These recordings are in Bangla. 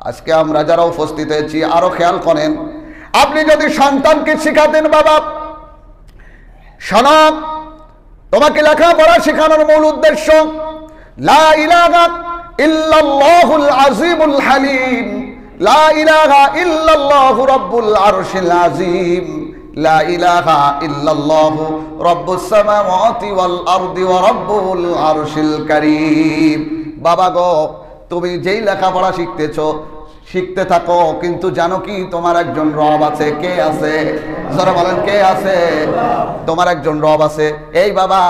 আজকে আমরা যারা উপস্থিত হয়েছি আরো খেয়াল করেন, আপনি যদি সন্তানকে শিখাতেন বাবা শোনো, তোমাকে লেখাপড়া শেখানোর মূল উদ্দেশ্য লা ইলাহা ইল্লাল্লাহুল আজিমুল হালিম, লা ইলাহা ইল্লাল্লাহু রাব্বুল আরশিল আযীম, লা ইলাহা ইল্লাল্লাহু রাব্বুস সামাওয়াতি ওয়াল আরদি ওয়া রাব্বুল আরশিল কারীম। বাবা গো, তুমি যেই লেখাপড়া শিখতেছো শিখতে থাকো, কিন্তু জানো কি তোমার একজন রব আছে। কে আছে? যারা বলেন কে আছে? তোমার একজন রব আছে। এই বাবা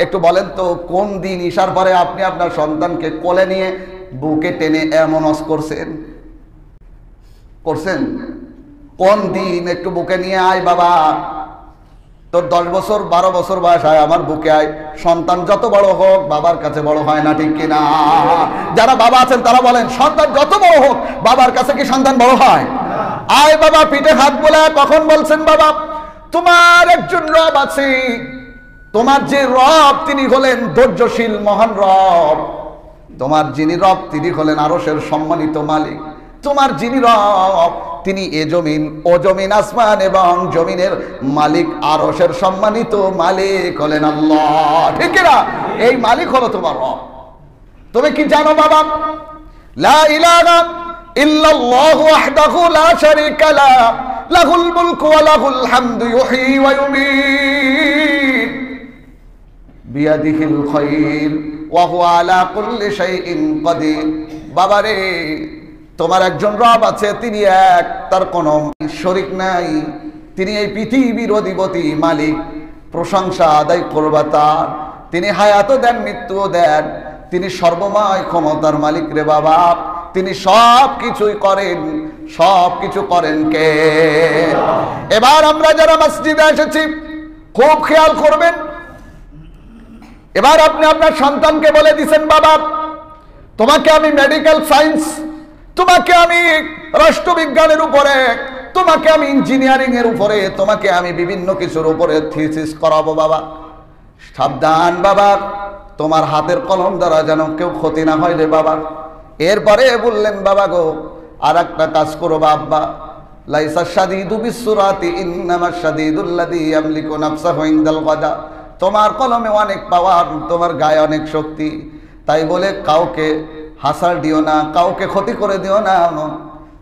একটু বলেন তো, কোন দিন ঈশার পরে আপনি আপনার সন্তানকে কোলে নিয়ে বুকে টেনে এমন অস করছেন? কোন দিন একটু বুকে নিয়ে আয় বাবা, তোর 10 বছর 12 বছর বয়স হয়, আমার বুকে আয়। সন্তান যত বড় হোক বাবার কাছে বড় হয় না, ঠিক কিনা? যারা বাবা আছেন তারা বলেন, সন্তান যত বড় হোক বাবার কাছে কি সন্তান বড় হয়? আয় বাবা, পিঠে হাত বোলা। কখন বলছেন বাবা তোমার একজন রব আছে? তোমার যে রব তিনি হলেন ধৈর্যশীল মহান রব। তোমার যিনি রব তিনি হলেন আরশের সম্মানিত মালিক। তোমার যিনি রব তিনি এ জমিন ও জমিন আসমান এবং জমিনের মালিক, আরশের সম্মানিত মালিক হলেন আল্লাহ, ঠিক না? এই মালিক হলো তোমার রব। তুমি কি জানো বাবা, লা ইলাহা ইল্লাল্লাহু ওয়াহদাহু লা শারীকা লাহু, লাহুল মুলকু ওয়া লাহুল হামদু ইউহয়ী ওয়া যুমীত, বিয়াদিহিল খায়র ওয়া হুয়া আলা কুল্লি শাইইন কাদির। বাবারে, তোমার একজন রব আছে, তিনি এক, তার কোনো শরীক নাই। তিনি এই পৃথিবীর অধিপতি মালিক, প্রশংসা আদায় করবা তার। তিনি হায়াতও দেন, মৃত্যুও দেন। তিনি সর্বময় ক্ষমতার মালিক রে বাবা। তিনি সব কিছুই করেন, সব কিছু করেন কে? এবার আমরা যারা মসজিদে এসেছি খুব খেয়াল করবেন। এবার আপনি আপনার সন্তানকে বলে দিছেন, বাবা তোমাকে আমি মেডিকেল সায়েন্স, তোমাকে আমি রাষ্ট্রবিজ্ঞানের উপরে, তোমাকে আমি ইঞ্জিনিয়ারিং এর উপরে, তোমাকে আমি বিভিন্ন কিছুর উপরে থিসিস করাবো। বাবা সাবধান বাবা, তোমার হাতের কলম দ্বারা যেন কেউ ক্ষতি না হয় রে বাবা। এরপরে বললেন, বাবা গো আর একটা কাজ করো আব্বা, লাইসা শাদীদু বিসসুরাতি ইন্নামা শাদীদুল্লাযী ইয়ামলিকু নাফসাহু ইনদাল গাদা। তোমার কলমে অনেক পাওয়ার, তোমার গায়ে অনেক শক্তি, তাই বলে কাউকে হাসার দিও না, কাউকে ক্ষতি করে দিও না।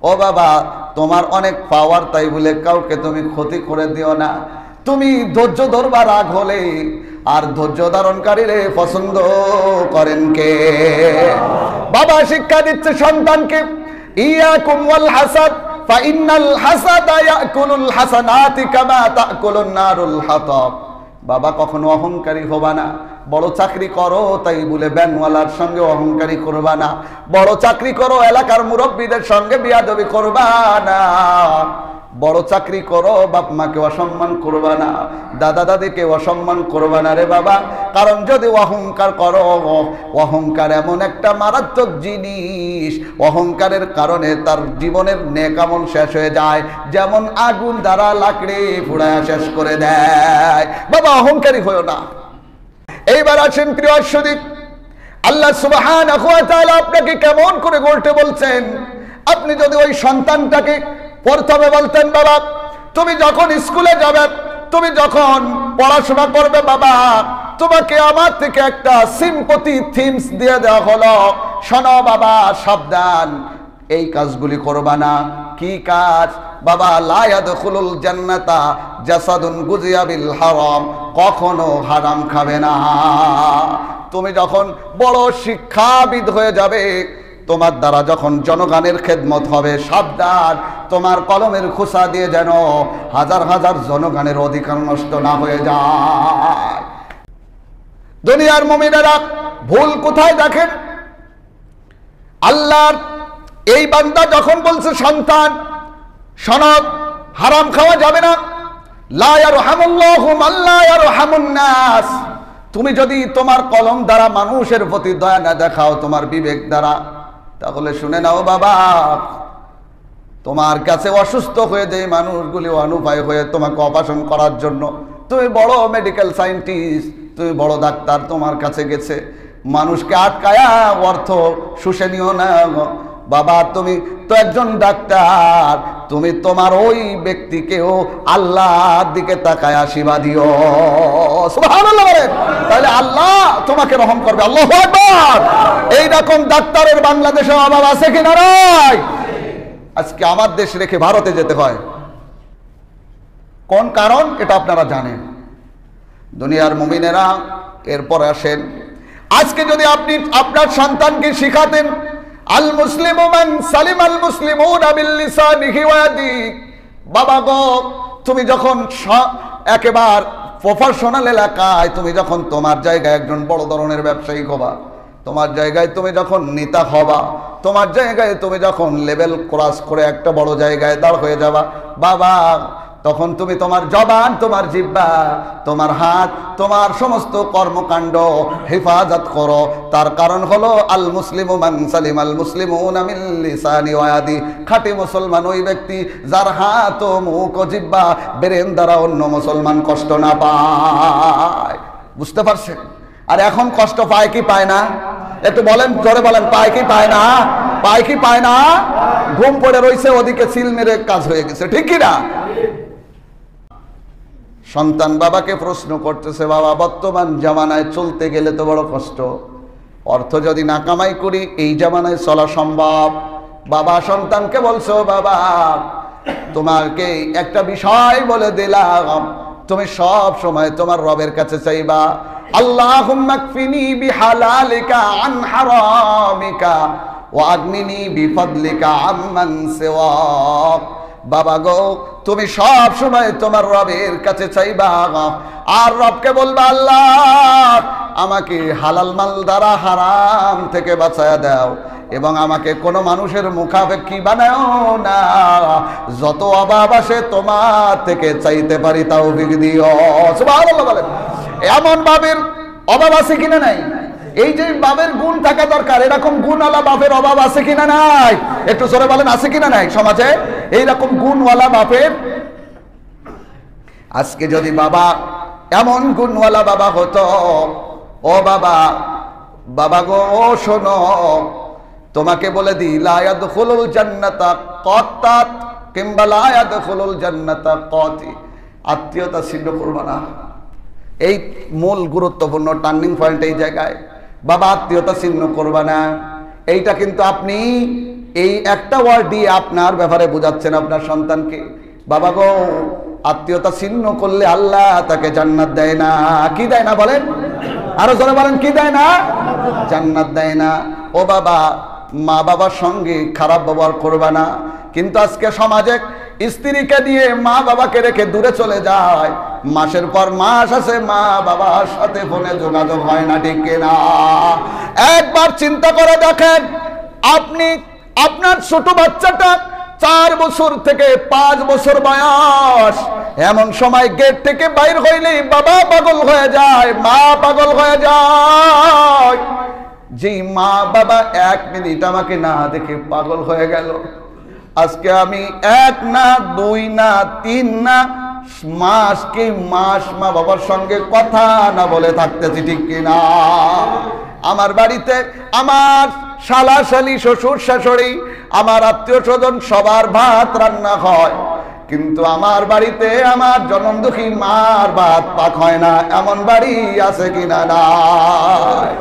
ও বাবা, তোমার অনেক পাওয়ার, তাই বলে কাউকে তুমি ক্ষতি করে দিও না। তুমি ধৈর্য ধরবা, রাগ হলে। আর ধৈর্য ধারণকারীরে পছন্দ করেন কে? বাবা শিক্ষা দিচ্ছে সন্তানকে, ইয়াকুম ওয়াল হাসাদ ফাইন্নাল হাসাদা ইয়াকুলুল হাসানাতি কামা তাকুলুন নারুল হাতাব। বাবা কখনো অহংকারী হবা না। বড় চাকরি করো তাই বলে ব্যানওয়ালার সঙ্গে অহংকারী করবা না। বড় চাকরি করো এলাকার মুরব্বীদের সঙ্গে বিয়াদবি করবা না। বড় চাকরি করো বাপ মাকে অসম্মান করবা না, দাদা দাদিকে অসম্মান করবা না রে বাবা। কারণ যদি অহংকার করো, অহংকার এমন একটা মারাত্মক জিনিস, অহংকারের কারণে তার জীবনের নেক আমল শেষ হয়ে যায়, যেমন আগুন দ্বারা লাকড়ি পুড়ায় শেষ করে দেয়। বাবা অহংকারী হয়ো না। এইবার আসেন প্রিয় দর্শক, আল্লাহ সুবহানাহু ওয়া তাআলা আপনাকে কেমন করে গড়তে বলছেন। আপনি যদি ওই সন্তানটাকে প্রথমে বলতেন, বাবা তুমি যখন স্কুলে যাবে, তুমি যখন পড়াশোনা করবে, বাবা তোমাকে আমার থেকে একটা সিম্পথি থিমস দিয়ে দেওয়া হলো, শোনো বাবা সাবধান, এই কাজগুলি করবা না। কি কাজ? বাবা লা ইয়াদখুলুল জান্নাতা জাসাদুন গুজিয়া বিল হারাম, কখনো হারাম খাবে না। তুমি যখন বড় শিক্ষাবিদ হয়ে যাবে, তোমার দ্বারা যখন জনগণের খেদমত হবে, সাবধান তোমার কলমের খোসা দিয়ে যেন হাজার হাজার জনগণের অধিকার নষ্ট না হয়ে যায়। দুনিয়ার মুমিনেরা ভুল কোথায় দেখেন? আল্লাহর এই বান্দা যখন বলছে সন্তান সনদ হারাম খাওয়া যাবে না, লা ইয়ারহামুল্লাহু মান লা ইয়ারহামুন নাস। তুমি যদি তোমার কলম দ্বারা মানুষের প্রতি দয়া না দেখাও, তোমার বিবেক দ্বারা, তাহলে শুনে নাও বাবা, তোমার কাছে অসুস্থ হয়ে যে মানুষগুলি অনুপায় হয়ে তোমাকে অপারেশন করার জন্য, তুমি বড় মেডিকেল সায়েন্টিস্ট, তুমি বড় ডাক্তার, তোমার কাছে গেছে, মানুষকে আটকায়া অর্থ শুষে নিও না। বাবা তুমি তো একজন ডাক্তার, তুমি তোমার ওই ব্যক্তিকেও আল্লাহর দিকে তাকায় আশীর্বাদ দিও। সুবহানাল্লাহ বলেন, তাহলে আল্লাহ তোমাকে রহম করবে। আল্লাহু আকবার। এইরকম ডাক্তারের বাংলাদেশে অভাব আছে কিনা নাই? আজকে আমার দেশ রেখে ভারতে যেতে হয়, কোন কারণ এটা আপনারা জানেন। দুনিয়ার মুমিনেরা, এরপর আসেন, আজকে যদি আপনি আপনার সন্তানকে শিখাতেন আল মুসলিমু মান সালিম আল মুসলিমুনা বিল লিসানিহি ওয়া ইয়াদিহি, বাবা গো তুমি যখন একেবারে প্রফেশনাল এলাকায়, তুমি যখন তোমার জায়গায় একজন বড় ধরনের ব্যবসায়ী হবা, তোমার জায়গায় তুমি যখন নেতা হবা, তোমার জায়গায় তুমি যখন লেভেল ক্রস করে একটা বড় জায়গায় দাঁড় হয়ে যাবা, বাবা তখন তুমি তোমার জবান, তোমার জিহ্বা, তোমার হাত, তোমার সমস্ত কর্মকাণ্ড হেফাজত করো। তার কারণ হলো আল মুসলিমু মান সালিম আল মুসলিমুনা মিন লিসানি ওয়া ইয়াদি, খাঁটি মুসলমান ওই ব্যক্তি যার হাত ও মুখ ও জিহ্বা ব্রেন দ্বারা অন্য মুসলমান কষ্ট না পায়। বুঝতে পারছেন? আর এখন কষ্ট পায় কি পায় না? একটু বলেন, জোরে বলেন, পায় কি পায় না? পায় কি পায় না? ঘুম পড়ে রইছে, ওদিকে সিল মেরে কাজ হয়ে গেছে, ঠিক কি না? সন্তান বাবাকে প্রশ্ন করতেছে, বাবা বর্তমান জামানায় চলতে গেলে তো বড় কষ্ট, অর্থ যদি না কামাই করি এই জামানায় চলা সম্ভব। বাবা সন্তানকে বলছো, বাবা তোমাকে একটা বিষয় বলে দিলাম, তুমি সব সময় তোমার রবের কাছে চাইবা আল্লাহুম্মা কফিনি বিহালালিকা আন হারামিকা ওয়া আগনিনি বিফদলিকা আম্মান সিওয়াক। বাবা গো তুমি সব সময় তোমার রবের কাছে চাইবা, আর রবকে বলবা আল্লাহ আমাকে হালাল মাল দ্বারা হারাম থেকে বাঁচায়া দাও, এবং আমাকে কোনো মানুষের মুখাপেক্ষী বানাও না, যত অভাব আসে তোমার থেকে চাইতে পারি তৌফিক দিও। সুবহানাল্লাহ বলেন। এমন বাবের অভাব আছে কিনা নাই? এই যে বাবের গুণ থাকা দরকার, এরকম গুণওয়ালা বাপের অভাব আছে কিনা নাই? একটু জোরে বলেন, আছে কিনা নাই সমাজে এইরকম গুণওয়ালা বাপের? আজকে যদি বাবা এমন গুণওয়ালা বাবা হতো, ও বাবা, বাবা গো শোনো, তোমাকে বলে দি লা ইয়াদখুলুল জান্নাতা কাত্তাত কিংবা লা ইয়াদখুলুল জান্নাতা কাতি, আত্মীয়তা ছিন্ন করবা না। এই মূল গুরুত্বপূর্ণ টার্নিং পয়েন্ট এই জায়গায়, বাবা আত্মীয়তা ছিন্ন করবা না। এইটা কিন্তু আপনি এই একটা ওয়ার্ড দিয়ে আপনার ব্যাপারে বোঝাচ্ছেন আপনার সন্তানকে। বাবা গো আত্মীয়তা ছিন্ন করলে আল্লাহ তাকে জান্নাত দেয় না। কি দেয় না বলেন? আরো জোরে বলেন, কি দেয় না? জান্নাত দেয় না। ও বাবা, মা বাবার সঙ্গে খারাপ ব্যবহার করবা না। কিন্তু আজকে সমাজে স্ত্রীকে দিয়ে মা বাবাকে রেখে দূরে চলে যায়, মাসের পর মাস আছে মা বাবার সাথে ফোনে যোগাযোগ হয় না, ঠিক কিনা? একবার চিন্তা করে দেখেন, আপনি আপনার ছোট বাচ্চাটা 4 বছর থেকে 5 বছর বয়স, এমন সময় গেট থেকে বাইর হইলেই বাবা পাগল হয়ে যায়, মা পাগল হয়ে যায়। যে মা বাবা 1 মিনিট আমাকে না দেখে পাগল হয়ে গেল, আজকে আমি 1 না 2 না 3 না মাস কি মাস মা বাবার সঙ্গে কথা না বলে থাকতেছি, ঠিক কিনা? আমার বাড়িতে আমার শালা শালি, শ্বশুর শাশুড়ি, আমার আত্মীয় স্বজন সবার ভাত রান্না হয়, কিন্তু আমার বাড়িতে আমার জনম দুঃখী মার ভাত পাক হয় না, এমন বাড়ি আছে কিনা? নাই।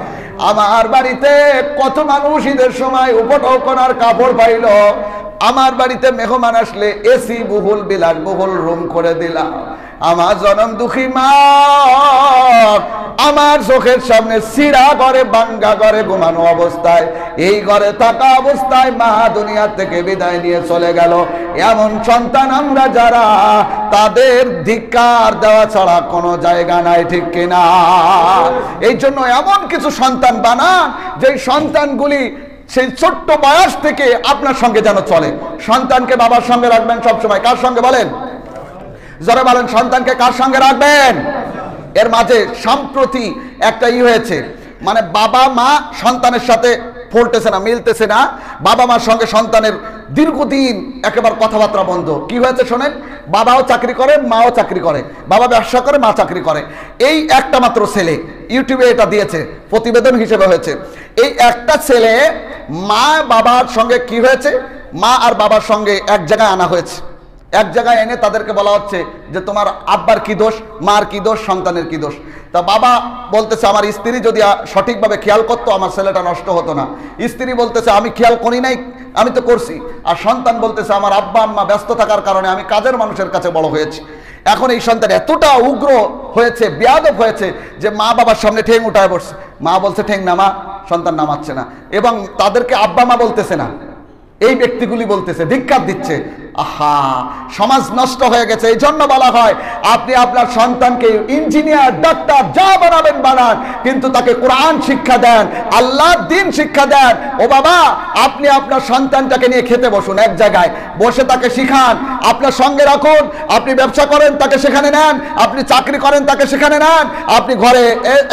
আমার বাড়িতে কত মানুষ ঈদের সময় উপঢৌকনার কাপড় পাইল, আমার বাড়িতে মেহমান আসলে এসি বহুল বিলাস বহুল রুম করে দিলাম। আমার জনম দুঃখী মা আমার চোখের সামনে সিরা ঘরে, বাঙ্গা ঘরে ঘুমানো অবস্থায়, এই ঘরে থাকা অবস্থায় মা দুনিয়া থেকে বিদায় নিয়ে চলে গেল। এমন সন্তান আমরা যারা, তাদের ধিক্কার দেওয়া ছাড়া কোনো জায়গা নাই, ঠিক কিনা? এই জন্য এমন কিছু সন্তান বানান, যে সন্তানগুলি সেই ছোট্ট বয়স থেকে আপনার সঙ্গে যেন চলে। সন্তানকে বাবার সঙ্গে রাখবেন সবসময়। কার সঙ্গে বলেন? যারা বলেন সন্তানকে কার সঙ্গে রাখবেন? এর মাঝে সম্প্রতি একটা হয়েছে, মানে বাবা মা সন্তানের সাথে ফলতেছে না, মিলতেছে না। বাবা মার সঙ্গে সন্তানের দীর্ঘদিন একেবারে কথাবার্তা বন্ধ। কি হয়েছে শোনেন, বাবাও চাকরি করে, মাও চাকরি করে, বাবা ব্যবসা করে, মা চাকরি করে, এই একটা মাত্র ছেলে। ইউটিউবে এটা দিয়েছে, প্রতিবেদন হিসেবে হয়েছে। এই একটা ছেলে মা বাবার সঙ্গে কি হয়েছে, মা আর বাবার সঙ্গে এক জায়গায় আনা হয়েছে। এক জায়গায় এনে তাদেরকে বলা হচ্ছে যে তোমার আব্বার কি দোষ, মার কি দোষ, সন্তানের কি দোষ। তা বাবা বলতেছে আমার স্ত্রী যদি সঠিকভাবে খেয়াল করতো আমার ছেলেটা নষ্ট হতো না। স্ত্রী বলতেছে আমি খেয়াল করি নাই, আমি তো করছি। আর সন্তান বলতেছে আমার আব্বা আম্মা ব্যস্ত থাকার কারণে আমি কাজের মানুষের কাছে বড় হয়েছি। এখন এই সন্তান এতটা উগ্র হয়েছে, বেয়াদব হয়েছে যে মা বাবার সামনে ঠেং উঠায় বসছে। মা বলছে ঠেং নামা, সন্তান নামাচ্ছে না, এবং তাদেরকে আব্বা মা বলতেছে না, এই ব্যক্তিগুলি বলতেছে, ধিক্কার দিচ্ছে। আহা, সমাজ নষ্ট হয়ে গেছে। এই জন্য বলা হয় আপনি আপনার সন্তানকে ইঞ্জিনিয়ার, ডাক্তার যা বানাবেন বানান, কিন্তু তাকে কোরআন শিক্ষা দেন, আল্লাহর দ্বীন শিক্ষা দেন। ও বাবা, আপনি আপনার সন্তানটাকে নিয়ে খেতে বসুন, এক জায়গায় বসে তাকে শিখান, আপনার সঙ্গে রাখুন। আপনি ব্যবসা করেন তাকে সেখানে নেন, আপনি চাকরি করেন তাকে সেখানে নেন, আপনি ঘরে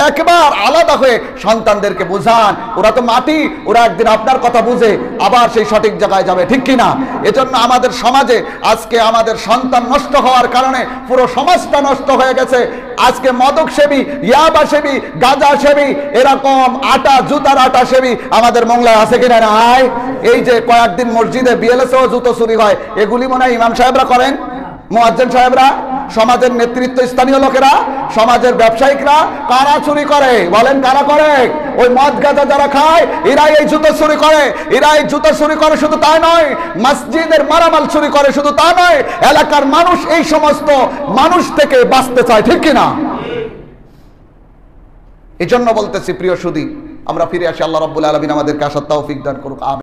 একবার আলাদা হয়ে সন্তানদেরকে বুঝান। ওরা তো মাটি, ওরা একদিন আপনার কথা বুঝে আবার সেই সঠিক জায়গায় যাবে, ঠিক কিনা? এজন্য আমাদের সমাজে আজকে আমাদের সন্তান নষ্ট হওয়ার কারণে পুরো সমাজটা নষ্ট হয়ে গেছে। আজকে মদক সেবী, ইয়াবা সেবী, গাঁজা সেবী, এরকম আটা জুতার আটা সেবী আমাদের মংলায় আছে কিনা? নাই। এই যে কয়েকদিন মসজিদে বিএলএসও জুতো চুরি হয়, এগুলি মনে হয় ইমাম সাহেবরা করেন, মুয়াজ্জিন সাহেবরা, সমাজের নেতৃত্ব স্থানীয় লোকেরা, সমাজের ব্যবসায়িকরা। কারা চুরি করে বলেন? কারা করে? ওই মদ গাঁজা যারা খায় এরাই এই জুতো চুরি করে। এরা এই জুতো চুরি করে, শুধু তা নয়, মসজিদের মালামাল চুরি করে, শুধু তা নয়, এলাকার মানুষ এই সমস্ত মানুষ থেকে বাঁচতে চায়, ঠিক কিনা? এই জন্য বলতেছি প্রিয় সুধী, আমরা ফিরে আসি। আল্লাহ রাব্বুল আলামিন আমাদেরকে আসার তৌফিক দান করুক। আমিন।